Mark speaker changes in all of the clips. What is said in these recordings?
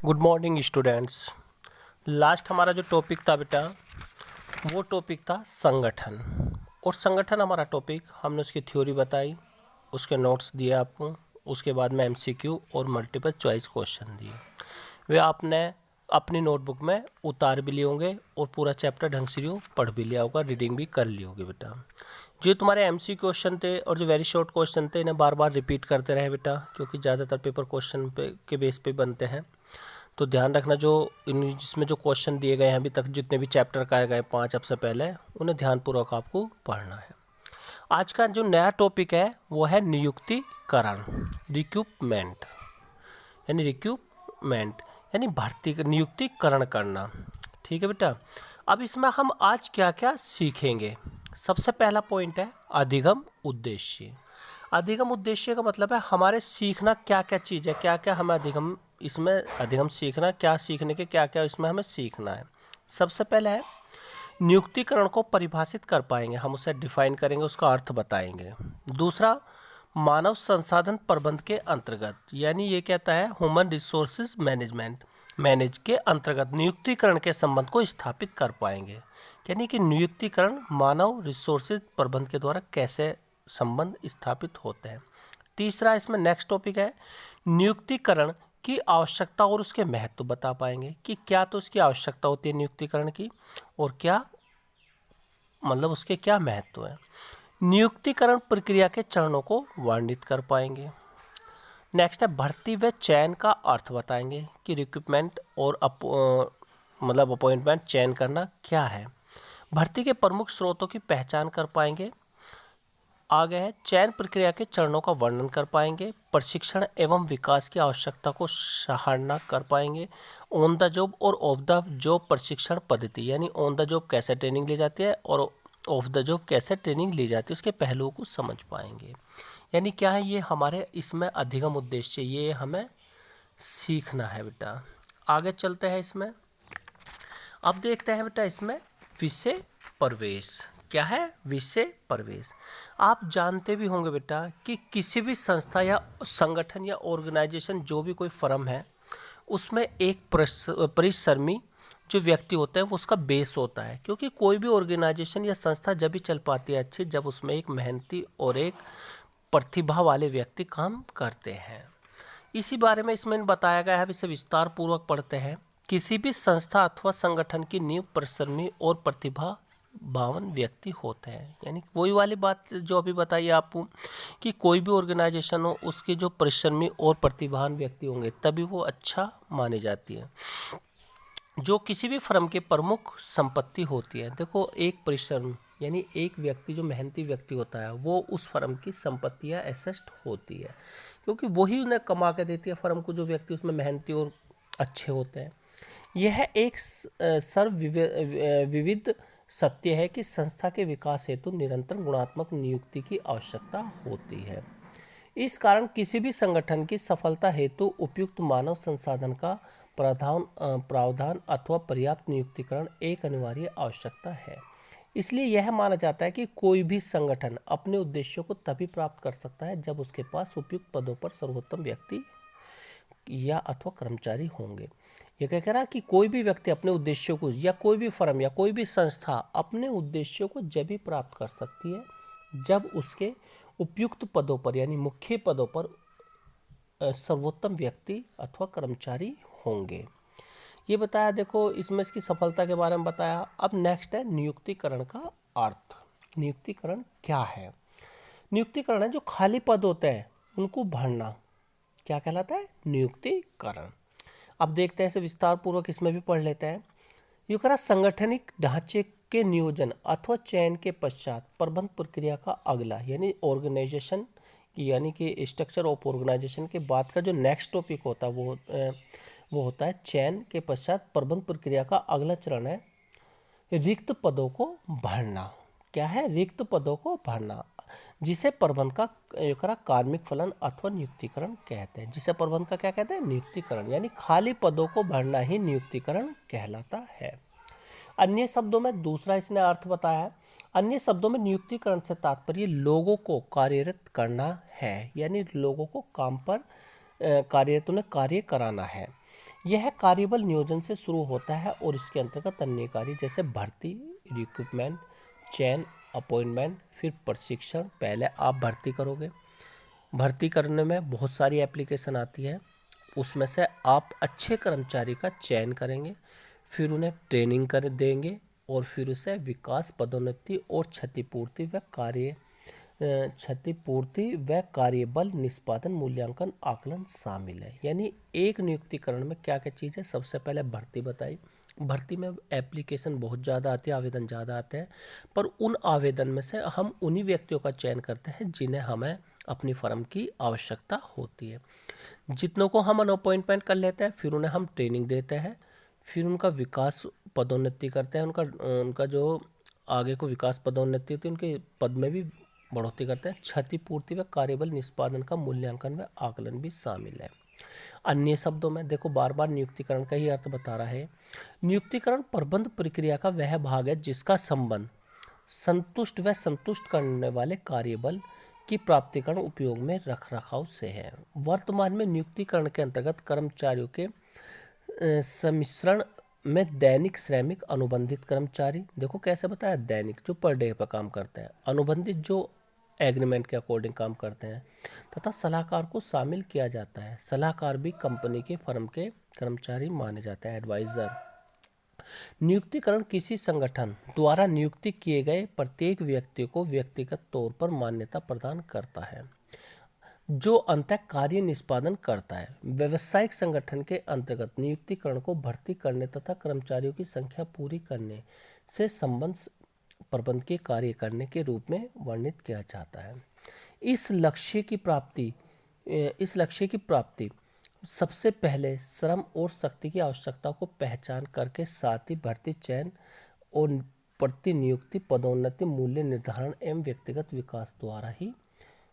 Speaker 1: Good morning students. Last हमारा जो topic था बेटा, वो टॉपिक था संगठन। और संगठन हमारा टॉपिक, हमने उसकी थ्योरी बताई, उसके नोट्स दिए आपको, उसके बाद में एमसीक्यू और मल्टीपल चॉइस क्वेश्चन दिए। वे आपने अपनी नोटबुक में उतार भी लिए होंगे और पूरा चैप्टर ढंग से पढ़ भी लिया होगा, रीडिंग भी कर ली होगी बेटा। जो तुम्हारे एमसी क्वेश्चन थे और जो वेरी शॉर्ट क्वेश्चन थे, इन्हें बार बार रिपीट करते रहे बेटा, क्योंकि ज़्यादातर पेपर क्वेश्चन पे के बेस पे बनते हैं। तो ध्यान रखना, जो जिसमें जो क्वेश्चन दिए गए हैं अभी तक, जितने भी चैप्टर कराए गए 5 अब से पहले, उन्हें ध्यानपूर्वक आपको पढ़ना है। आज का जो नया टॉपिक है वो है नियुक्तिकरण, रिक्रूटमेंट, यानी भर्ती नियुक्तिकरण करना। ठीक है बेटा। अब इसमें हम आज क्या क्या सीखेंगे। सबसे पहला पॉइंट है अधिगम उद्देश्य। अधिगम उद्देश्य का मतलब है हमारे सीखना क्या क्या चीज़ है, क्या क्या हमें अधिगम सीखना, क्या सीखने के क्या क्या इसमें हमें सीखना है। सबसे पहले है नियुक्तिकरण को परिभाषित कर पाएंगे, हम उसे डिफाइन करेंगे, उसका अर्थ बताएंगे। दूसरा, मानव संसाधन प्रबंध के अंतर्गत, यानी ये कहता है ह्यूमन रिसोर्सेज मैनेज के अंतर्गत नियुक्तिकरण के संबंध को स्थापित कर पाएंगे, यानी कि नियुक्तिकरण मानव रिसोर्सेज प्रबंध के द्वारा कैसे संबंध स्थापित होते हैं। तीसरा, इसमें नेक्स्ट टॉपिक है नियुक्तिकरण की आवश्यकता और उसके महत्व बता पाएंगे कि क्या तो उसकी आवश्यकता होती है नियुक्तिकरण की, और क्या मतलब उसके क्या महत्व है। नियुक्तिकरण प्रक्रिया के चरणों को वर्णित कर पाएंगे। नेक्स्ट है भर्ती व चयन का अर्थ बताएंगे कि रिक्रूटमेंट और अपॉइंटमेंट, चयन करना क्या है। भर्ती के प्रमुख स्रोतों की पहचान कर पाएंगे। आगे है चयन प्रक्रिया के चरणों का वर्णन कर पाएंगे। प्रशिक्षण एवं विकास की आवश्यकता को सराहना कर पाएंगे। ऑन द जॉब और ऑफ द जॉब प्रशिक्षण पद्धति, यानी ऑन द जॉब कैसे ट्रेनिंग ली जाती है और ऑफ द जॉब कैसे ट्रेनिंग ली जाती है, उसके पहलुओं को समझ पाएंगे। यानी क्या है, ये हमारे इसमें अधिगम उद्देश्य, ये हमें सीखना है बेटा। आगे चलते हैं इसमें। अब देखते हैं बेटा इसमें विषय प्रवेश क्या है। विषय प्रवेश, आप जानते भी होंगे बेटा कि किसी भी संस्था या संगठन या ऑर्गेनाइजेशन, जो भी कोई फर्म है, उसमें एक परिश्रमी जो व्यक्ति होता है वो उसका बेस होता है। क्योंकि कोई भी ऑर्गेनाइजेशन या संस्था जब भी चल पाती है अच्छी, जब उसमें एक मेहनती और एक प्रतिभा वाले व्यक्ति काम करते हैं। इसी बारे में इसमें बताया गया है, इसे विस्तार पूर्वक पढ़ते हैं। किसी भी संस्था अथवा संगठन की नींव परिश्रमी और प्रतिभावान व्यक्ति होते हैं। यानी वही वाली बात जो अभी बताइए आपको, कि कोई भी ऑर्गेनाइजेशन हो, उसके जो परिश्रमी और प्रतिभावान व्यक्ति होंगे तभी वो अच्छा मानी जाती है। जो किसी भी फर्म के प्रमुख संपत्ति होती है। देखो, एक परिश्रम यानी एक व्यक्ति जो मेहनती व्यक्ति होता है, वो उस फर्म की संपत्ति या एसेट होती है, क्योंकि वही उन्हें कमा के देती है फर्म को, जो व्यक्ति उसमें मेहनती और अच्छे होते हैं। यह एक विविध सत्य है कि संस्था के विकास हेतु निरंतर गुणात्मक नियुक्ति की आवश्यकता होती है। इस कारण किसी भी संगठन की सफलता हेतु उपयुक्त मानव संसाधन का प्रावधान अथवा पर्याप्त नियुक्तिकरण एक अनिवार्य आवश्यकता है। इसलिए यह माना जाता है कि कोई भी संगठन अपने उद्देश्यों को तभी प्राप्त कर सकता है जब उसके पास उपयुक्त पदों पर सर्वोत्तम व्यक्ति या अथवा कर्मचारी होंगे। यह क्या कह रहा है कि कोई भी व्यक्ति अपने उद्देश्यों को, या कोई भी फर्म या कोई भी संस्था अपने उद्देश्यों को जब भी प्राप्त कर सकती है जब उसके उपयुक्त पदों पर, यानी मुख्य पदों पर सर्वोत्तम व्यक्ति अथवा कर्मचारी होंगे। ये बताया, देखो इसमें इसकी सफलता के बारे में बताया। अब नेक्स्ट है नियुक्तिकरण का अर्थ। नियुक्तिकरण क्या है। नियुक्तिकरण है जो खाली पद होते हैं उनको भरना, क्या कहलाता है, नियुक्तिकरण। अब देखते हैं इसे विस्तार पूर्वक, इसमें भी पढ़ लेते हैं। यू कह रहा सांगठनिक ढांचे के नियोजन अथवा चयन के पश्चात प्रबंध प्रक्रिया का अगला, यानी ऑर्गेनाइजेशन, यानी कि स्ट्रक्चर ऑफ ऑर्गेनाइजेशन के बाद का जो नेक्स्ट टॉपिक होता है वो होता है चयन के पश्चात प्रबंध प्रक्रिया का अगला चरण है रिक्त पदों को भरना। क्या है, रिक्त पदों को भरना, जिसे प्रबंध का कार्मिक फलन अथवा नियुक्तिकरण कहते हैं। जिसे प्रबंध का क्या कहते हैं, नियुक्तिकरण, यानी खाली पदों को भरना ही नियुक्तिकरण कहलाता है। अन्य शब्दों में, दूसरा इसने अर्थ बताया है, अन्य शब्दों में नियुक्तिकरण से तात्पर्य लोगों को कार्यरत करना है, यानी लोगों को काम पर कार्यरत, उन्हें कार्य कराना है। यह कार्यबल नियोजन से शुरू होता है और इसके अंतर्गत अन्य कार्य जैसे भर्ती, रिक्रूटमेंट, चयन, अपॉइंटमेंट, फिर प्रशिक्षण। पहले आप भर्ती करोगे, भर्ती करने में बहुत सारी एप्लीकेशन आती है, उसमें से आप अच्छे कर्मचारी का चयन करेंगे, फिर उन्हें ट्रेनिंग कर देंगे और फिर उसे विकास, पदोन्नति और क्षतिपूर्ति व कार्यबल निष्पादन मूल्यांकन आकलन शामिल है। यानी एक नियुक्तिकरण में क्या क्या चीज़ है। सबसे पहले भर्ती बताई। भर्ती में एप्लीकेशन बहुत ज़्यादा आती है, आवेदन ज़्यादा आते हैं, पर उन आवेदन में से हम उन्हीं व्यक्तियों का चयन करते हैं जिन्हें हमें अपनी फर्म की आवश्यकता होती है। जितनों को हम अपॉइंटमेंट कर लेते हैं, फिर उन्हें हम ट्रेनिंग देते हैं, फिर उनका विकास, पदोन्नति करते हैं, उनका जो आगे को विकास, पदोन्नति होती है, उनके पद में भी बढ़ोतरी करते हैं। क्षतिपूर्ति व कार्यबल निष्पादन का मूल्यांकन व आकलन भी शामिल है। अन्य शब्दों में देखो, बार बार नियुक्तिकरण का ही अर्थ बता रहा है। नियुक्तिकरण प्रबंध प्रक्रिया का वह भाग है जिसका संबंध संतुष्ट व संतुष्ट करने वाले कार्यबल की प्राप्तिकरण उपयोग में रख रखाव से है। वर्तमान में नियुक्तिकरण के अंतर्गत कर्मचारियों के सम्मिश्रण में दैनिक, श्रमिक, अनुबंधित कर्मचारी, देखो कैसे बताया, दैनिक जो पर डे पर काम करते हैं, अनुबंधित जो एग्रीमेंट के अकॉर्डिंग काम करते हैं, तथा सलाहकार को शामिल किया जाता है। सलाहकार भी कंपनी के फर्म के कर्मचारी माने जाते हैं, एडवाइजर। नियुक्तिकरण किसी संगठन द्वारा नियुक्ति किए गए प्रत्येक व्यक्ति को व्यक्तिगत तौर पर मान्यता प्रदान करता है जो अंततः कार्य निष्पादन करता है। व्यावसायिक संगठन के अंतर्गत नियुक्तिकरण को भर्ती करने तथा कर्मचारियों की संख्या पूरी करने से संबंध प्रबंध के कार्य करने के रूप में वर्णित किया जाता है। इस लक्ष्य की प्राप्ति सबसे पहले श्रम और शक्ति की आवश्यकता को पहचान करके साथ ही भर्ती, चयन और प्रतिनियुक्ति, पदोन्नति, मूल्य निर्धारण एवं व्यक्तिगत विकास द्वारा ही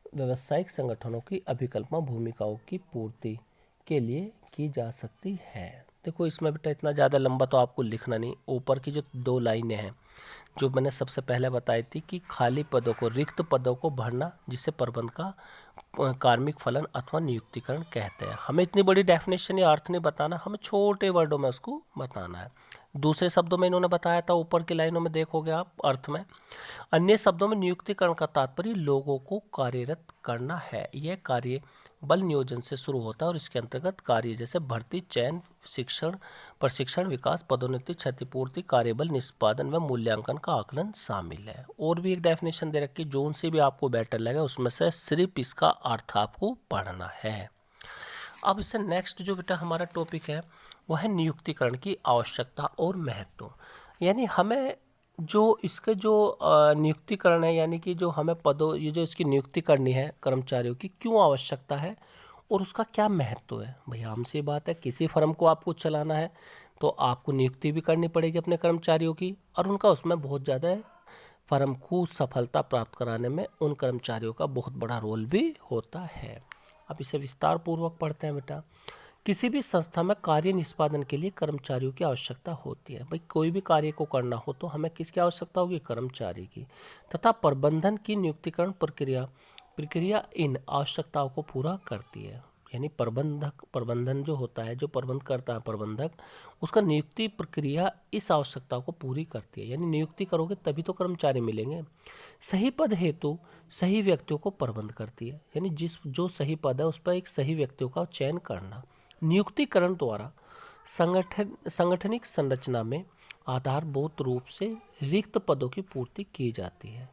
Speaker 1: व्यावसायिक संगठनों की अभिकल्पना भूमिकाओं की पूर्ति के लिए की जा सकती है। देखो इसमें बेटा इतना ज़्यादा लंबा तो आपको लिखना नहीं, ऊपर की जो 2 लाइनें हैं जो मैंने सबसे पहले बताई थी कि खाली पदों को, रिक्त पदों को भरना, जिसे प्रबंध का कार्मिक फलन अथवा नियुक्तिकरण कहते हैं। हमें इतनी बड़ी डेफिनेशन या अर्थ नहीं बताना, हमें छोटे वर्डों में उसको बताना है। दूसरे शब्दों में इन्होंने बताया था, ऊपर की लाइनों में देखोगे आप अर्थ में। अन्य शब्दों में नियुक्तिकरण का तात्पर्य लोगों को कार्यरत करना है। यह कार्य बल नियोजन से शुरू होता है और इसके अंतर्गत कार्य जैसे भर्ती, चयन, शिक्षण, प्रशिक्षण, विकास, पदोन्नति, क्षतिपूर्ति, कार्यबल निष्पादन व मूल्यांकन का आकलन शामिल है। और भी एक डेफिनेशन दे रखी, जो उनसे भी आपको बेटर लगे उसमें से सिर्फ इसका अर्थ आपको पढ़ना है। अब इससे नेक्स्ट जो बेटा हमारा टॉपिक है वह है नियुक्तिकरण की आवश्यकता और महत्व। यानी हमें जो इसके जो नियुक्तिकरण है, यानी कि जो हमें पदों, ये जो इसकी नियुक्ति करनी है कर्मचारियों की, क्यों आवश्यकता है और उसका क्या महत्व है। भैया हमसे बात है, किसी फर्म को आपको चलाना है तो आपको नियुक्ति भी करनी पड़ेगी अपने कर्मचारियों की, और उनका उसमें बहुत ज़्यादा फर्म को सफलता प्राप्त कराने में उन कर्मचारियों का बहुत बड़ा रोल भी होता है। अब इसे विस्तार पूर्वक पढ़ते हैं बेटा। किसी भी संस्था में कार्य निष्पादन के लिए कर्मचारियों की आवश्यकता होती है। भाई कोई भी कार्य को करना हो तो हमें किसकी आवश्यकता होगी, कर्मचारी की। तथा प्रबंधन की नियुक्तिकरण प्रक्रिया इन आवश्यकताओं को पूरा करती है। यानी प्रबंधन जो होता है, जो प्रबंध करता है प्रबंधक, उसका नियुक्ति प्रक्रिया इस आवश्यकता को पूरी करती है। यानी नियुक्ति करोगे तभी तो कर्मचारी मिलेंगे। सही पद हेतु सही व्यक्तियों को प्रबंध करती है। यानी जो सही पद है उस पर एक सही व्यक्तियों का चयन करना। नियुक्तिकरण द्वारा संगठनिक संरचना में आधारभूत रूप से रिक्त पदों की पूर्ति की जाती है,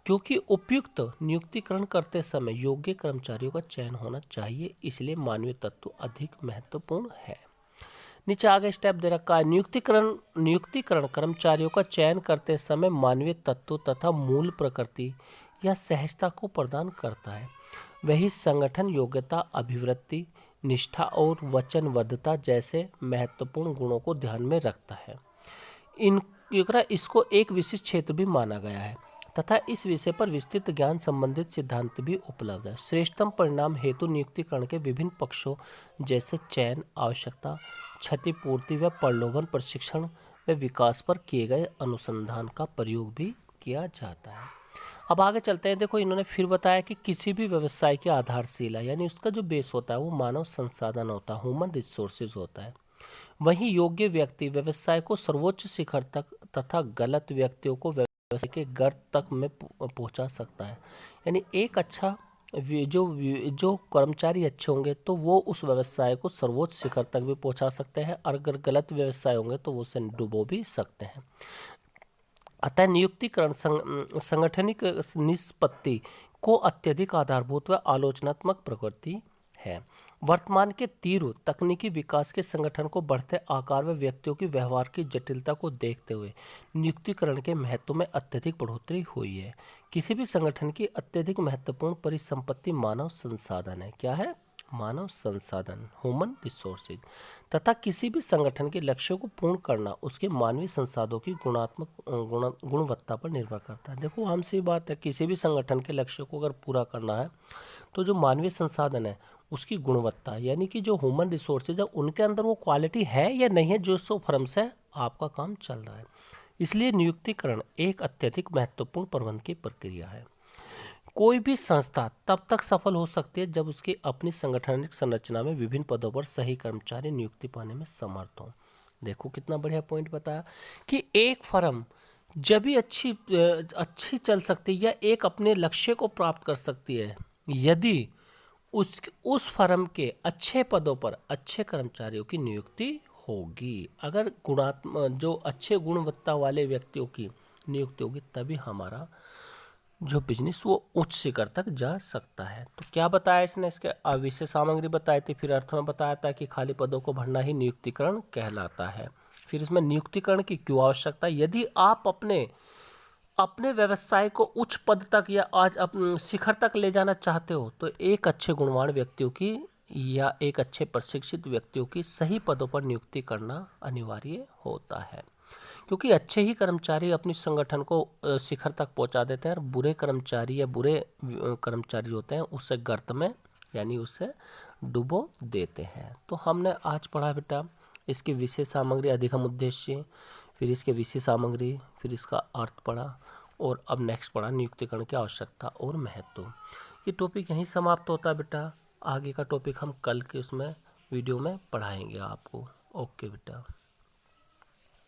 Speaker 1: क्योंकि उपयुक्त नियुक्तिकरण करते समय योग्य कर्मचारियों का चयन होना चाहिए, इसलिए मानवीय तत्व अधिक महत्वपूर्ण है। नीचे आगे स्टेप दे रखा है, नियुक्तिकरण कर्मचारियों का चयन करते समय मानवीय तत्व तथा मूल प्रकृति या सहजता को प्रदान करता है। वही संगठन योग्यता, अभिवृत्ति, निष्ठा और वचनबद्धता जैसे महत्वपूर्ण गुणों को ध्यान में रखता है। इसको एक विशिष्ट क्षेत्र भी माना गया है तथा इस विषय पर विस्तृत ज्ञान संबंधित सिद्धांत भी उपलब्ध है। श्रेष्ठतम परिणाम हेतु नियुक्तिकरण के विभिन्न पक्षों जैसे चयन, आवश्यकता, क्षतिपूर्ति व प्रलोभन, प्रशिक्षण व विकास पर किए गए अनुसंधान का प्रयोग भी किया जाता है। अब आगे चलते हैं। देखो इन्होंने फिर बताया कि किसी भी व्यवसाय की आधारशिला यानी उसका जो बेस होता है वो मानव संसाधन होता है, ह्यूमन रिसोर्सेज होता है। वहीं योग्य व्यक्ति व्यवसाय को सर्वोच्च शिखर तक तथा गलत व्यक्तियों को व्यवसाय के गर्त तक में पहुंचा सकता है। यानी एक अच्छा जो कर्मचारी अच्छे होंगे तो वो उस व्यवसाय को सर्वोच्च शिखर तक भी पहुंचा सकते हैं, और अगर गलत व्यवसाय होंगे तो वो उसे डुबो भी सकते हैं। अतः नियुक्तिकरण संगठनिक निष्पत्ति को अत्यधिक आधारभूत व आलोचनात्मक प्रकृति है। वर्तमान के तीव्र तकनीकी विकास के संगठन को बढ़ते आकार व व्यक्तियों की व्यवहार की जटिलता को देखते हुए नियुक्तिकरण के महत्व में अत्यधिक बढ़ोतरी हुई है। किसी भी संगठन की अत्यधिक महत्वपूर्ण परिसंपत्ति मानव संसाधन है। क्या है? मानव संसाधन, ह्यूमन रिसोर्सेज, तथा किसी भी संगठन के लक्ष्यों को पूर्ण करना उसके मानवीय संसाधनों की गुणवत्ता पर निर्भर करता है। देखो, हमसे बात है, किसी भी संगठन के लक्ष्य को अगर पूरा करना है तो जो मानवीय संसाधन है उसकी गुणवत्ता, यानी कि जो ह्यूमन रिसोर्सेज है उनके अंदर वो क्वालिटी है या नहीं है जो सो फर्म से आपका काम चल रहा है। इसलिए नियुक्तिकरण एक अत्यधिक महत्वपूर्ण प्रबंध की प्रक्रिया है। कोई भी संस्था तब तक सफल हो सकती है जब उसकी अपनी संगठनिक संरचना में विभिन्न पदों पर सही कर्मचारी नियुक्ति पाने में समर्थ हो। देखो कितना बढ़िया पॉइंट बताया कि एक फर्म जब भी अच्छी चल सकती है या एक अपने लक्ष्य को प्राप्त कर सकती है यदि उस फर्म के अच्छे पदों पर अच्छे कर्मचारियों की नियुक्ति होगी। अगर जो अच्छे गुणवत्ता वाले व्यक्तियों की नियुक्ति होगी तभी हमारा जो बिजनेस वो उच्च शिखर तक जा सकता है। तो क्या बताया इसने? इसके विषय सामग्री बताई थी, फिर अर्थ में बताया था कि खाली पदों को भरना ही नियुक्तिकरण कहलाता है। फिर इसमें नियुक्तिकरण की क्यों आवश्यकता है? यदि आप अपने व्यवसाय को उच्च पद तक या आज शिखर तक ले जाना चाहते हो तो एक अच्छे गुणवान व्यक्तियों की या एक अच्छे प्रशिक्षित व्यक्तियों की सही पदों पर नियुक्ति करना अनिवार्य होता है, क्योंकि अच्छे ही कर्मचारी अपनी संगठन को शिखर तक पहुंचा देते हैं और बुरे कर्मचारी या बुरे कर्मचारी होते हैं उससे गर्त में यानी उससे डुबो देते हैं। तो हमने आज पढ़ा बेटा इसकी विषय सामग्री, अधिगम उद्देश्य, फिर इसके विषय सामग्री, फिर इसका अर्थ पढ़ा, और अब नेक्स्ट पढ़ा नियुक्तिकरण की आवश्यकता और महत्व। ये टॉपिक यहीं समाप्त होता है बेटा। आगे का टॉपिक हम कल के उसमें वीडियो में पढ़ाएंगे आपको। ओके बेटा।